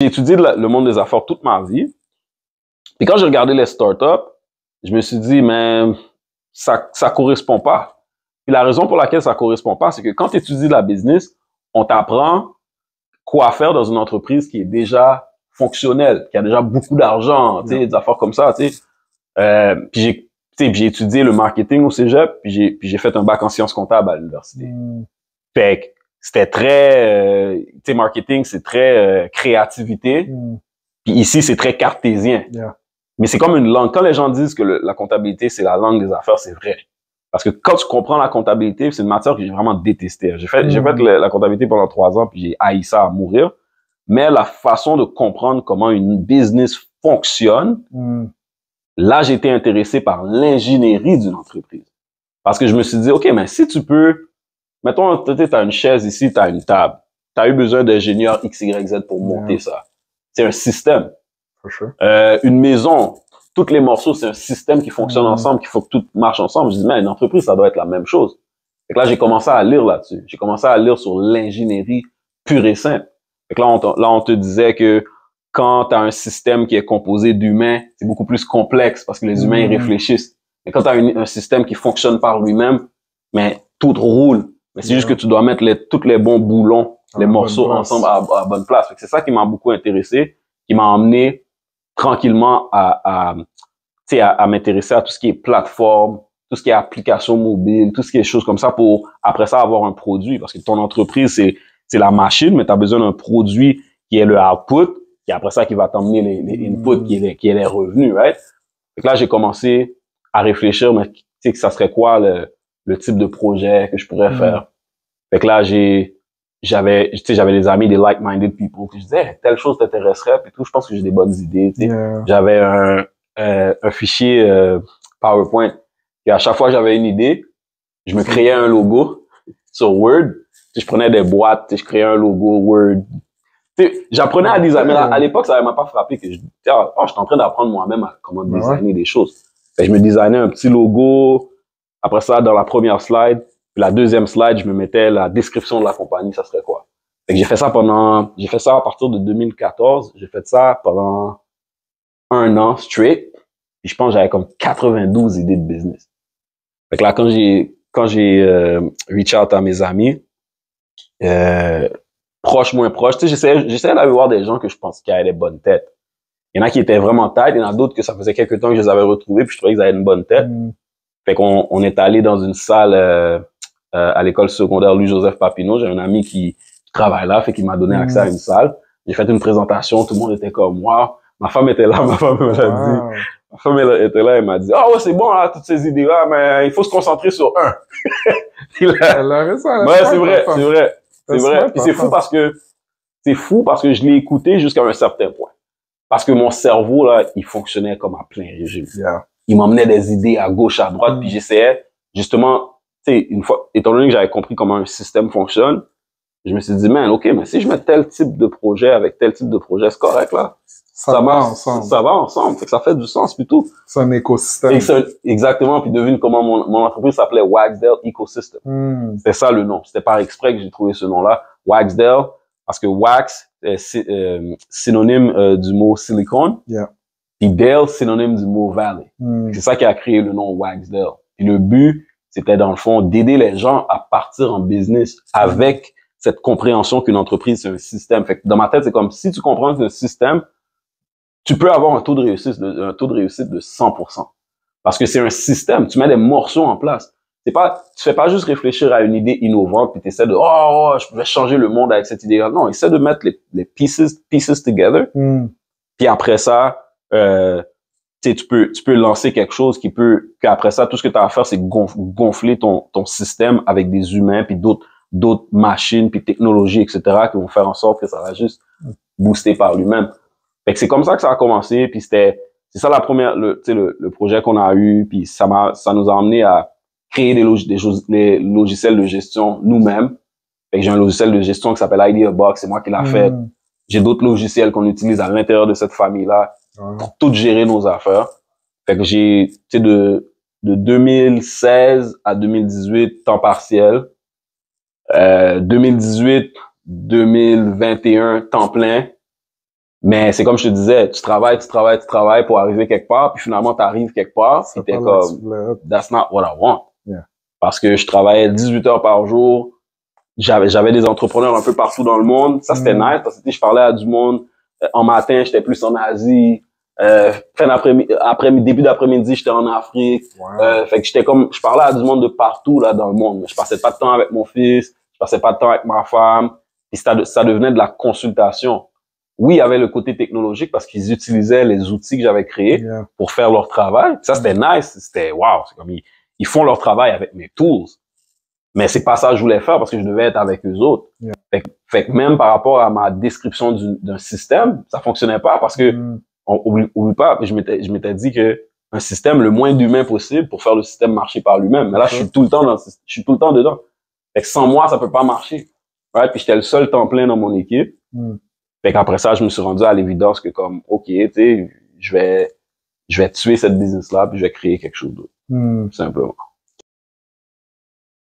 J'ai étudié le monde des affaires toute ma vie. Puis quand j'ai regardé les startups, je me suis dit, mais ça correspond pas. Puis la raison pour laquelle ça correspond pas, c'est que quand tu étudies la business, on t'apprend quoi faire dans une entreprise qui est déjà fonctionnelle, qui a déjà beaucoup d'argent, tu sais, des affaires comme ça, tu sais. Puis j'ai étudié le marketing au cégep, puis j'ai fait un bac en sciences comptables à l'université. Fait que c'était très, tu sais, marketing, c'est très créativité. Puis ici, c'est très cartésien. Mais c'est comme une langue. Quand les gens disent que la comptabilité, c'est la langue des affaires, c'est vrai. Parce que quand tu comprends la comptabilité, c'est une matière que j'ai vraiment détestée. J'ai fait la comptabilité pendant 3 ans, puis j'ai haï ça à mourir. Mais la façon de comprendre comment une business fonctionne, là, j'ai été intéressé par l'ingénierie d'une entreprise. Parce que je me suis dit, OK, mais si tu peux, mettons, tu as une chaise ici, tu as une table. Tu as eu besoin d'ingénieurs X, Y, Z pour monter ça. C'est un système. Sure. Une maison, tous les morceaux, c'est un système qui fonctionne ensemble, qu'il faut que tout marche ensemble. Je dis, mais une entreprise, ça doit être la même chose. Fait que là, j'ai commencé à lire là-dessus. J'ai commencé à lire sur l'ingénierie pure et simple. Fait que là, on te disait que quand tu as un système qui est composé d'humains, c'est beaucoup plus complexe parce que les humains, ils réfléchissent. Mais quand tu as un système qui fonctionne par lui-même, mais tout roule. Mais c'est juste que tu dois mettre tous les bons boulons, les morceaux ensemble à bonne place. Fait que c'est ça qui m'a beaucoup intéressé, qui m'a emmené tranquillement à m'intéresser à tout ce qui est plateforme, tout ce qui est application mobile, tout ce qui est choses comme ça pour, après ça, avoir un produit. Parce que ton entreprise, c'est la machine, mais tu as besoin d'un produit qui est le output, qui après ça, qui va t'emmener les inputs, qui est les revenus, right? Donc là, j'ai commencé à réfléchir, mais tu sais, que ça serait quoi le type de projet que je pourrais faire. Fait que là, j'avais des amis, des like-minded people, puis je disais, hey, telle chose t'intéresserait, puis tout, je pense que j'ai des bonnes idées, tu sais. J'avais un fichier PowerPoint, et à chaque fois que j'avais une idée, je me créais un logo sur Word, puis je prenais des boîtes, je créais un logo Word. J'apprenais à designer, mais à l'époque, ça m'a pas frappé que je j'étais en train d'apprendre moi-même à comment designer des choses. Fait que je me designais un petit logo, après ça, dans la première slide, puis la deuxième slide, je me mettais la description de la compagnie, ça serait quoi. Fait que j'ai fait ça à partir de 2014, j'ai fait ça pendant 1 an straight, puis je pense que j'avais comme 92 idées de business. Fait que là, quand j'ai reach out à mes amis, proche, moins proche, tu sais, j'essayais d'aller voir des gens que je pense qui avaient des bonnes têtes. Il y en a qui étaient vraiment têtes, il y en a d'autres que ça faisait quelques temps que je les avais retrouvés, puis je trouvais qu'ils avaient une bonne tête. Fait qu'on est allé dans une salle à l'école secondaire Louis-Joseph Papineau. J'ai un ami qui travaille là, fait qu'il m'a donné accès à une salle. J'ai fait une présentation, tout le monde était comme moi. Ma femme était là, ma femme me l'a dit. Ma femme était là, elle m'a dit, ouais, c'est bon là, toutes ces idées-là, mais il faut se concentrer sur un. Elle a raison, ouais, c'est vrai. Puis c'est fou parce que je l'ai écouté jusqu'à un certain point. Parce que mon cerveau, là, il fonctionnait comme à plein régime. Il m'emmenait des idées à gauche, à droite, puis j'essayais, justement, tu sais, une fois, étant donné que j'avais compris comment un système fonctionne, je me suis dit, man, OK, mais si je mets tel type de projet avec tel type de projet, c'est correct, là. Ça va ensemble. Ça va ensemble. Fait que ça fait du sens, plutôt. C'est un écosystème. Exactement. Puis devine comment mon entreprise s'appelait Wagsdale Ecosystem. C'était ça le nom. C'était par exprès que j'ai trouvé ce nom-là. Wagsdale, parce que wax est synonyme du mot silicone. Puis Dale, synonyme du mot valley. C'est ça qui a créé le nom Wagsdale. Puis le but, c'était dans le fond d'aider les gens à partir en business avec cette compréhension qu'une entreprise, c'est un système. Fait que dans ma tête, c'est comme si tu comprends que c'est un système, tu peux avoir un taux de réussite de 100%. Parce que c'est un système. Tu mets des morceaux en place. Tu fais pas juste réfléchir à une idée innovante puis tu essaies de, je vais changer le monde avec cette idée-là. Non, essaie de mettre les pieces together. Puis après ça, tu peux lancer quelque chose qu'après ça, tout ce que tu as à faire, c'est gonfler ton système avec des humains puis d'autres machines puis technologies, etc., qui vont faire en sorte que ça va juste booster par lui-même. Fait que c'est comme ça que ça a commencé, puis c'est ça le projet qu'on a eu, puis ça nous a emmené à créer les logiciels de gestion nous-mêmes. Fait que j'ai un logiciel de gestion qui s'appelle IdeaBox, c'est moi qui l'a fait. J'ai d'autres logiciels qu'on utilise à l'intérieur de cette famille-là pour tout gérer nos affaires. Fait que j'ai, de 2016 à 2018, temps partiel. 2018, 2021, temps plein. Mais c'est comme je te disais, tu travailles pour arriver quelque part, puis finalement, tu arrives quelque part, puis t'es comme, that's not what I want. Yeah. Parce que je travaillais 18 heures par jour, j'avais des entrepreneurs un peu partout dans le monde. Ça, c'était nice, parce que je parlais à du monde. En matin, j'étais plus en Asie. Fin d'après-midi, début d'après-midi, j'étais en Afrique. Wow. Fait que je parlais à du monde de partout, là, dans le monde. Mais je passais pas de temps avec mon fils, je passais pas de temps avec ma femme. Puis ça devenait de la consultation. Oui, il y avait le côté technologique parce qu'ils utilisaient les outils que j'avais créés pour faire leur travail. Ça, c'était nice. C'était wow. C'est comme ils font leur travail avec mes tools. Mais c'est pas ça que je voulais faire parce que je devais être avec eux autres. Fait que même par rapport à ma description d'un système, ça fonctionnait pas parce que oublie pas, je m'étais dit que un système le moins d'humain possible pour faire le système marcher par lui-même. Mais là, je suis tout le temps dedans. Fait que sans moi, ça peut pas marcher. Ouais, puis j'étais le seul temps plein dans mon équipe. Fait qu'après ça, je me suis rendu à l'évidence que comme, OK, tu sais, je vais tuer cette business-là puis je vais créer quelque chose d'autre. Simplement.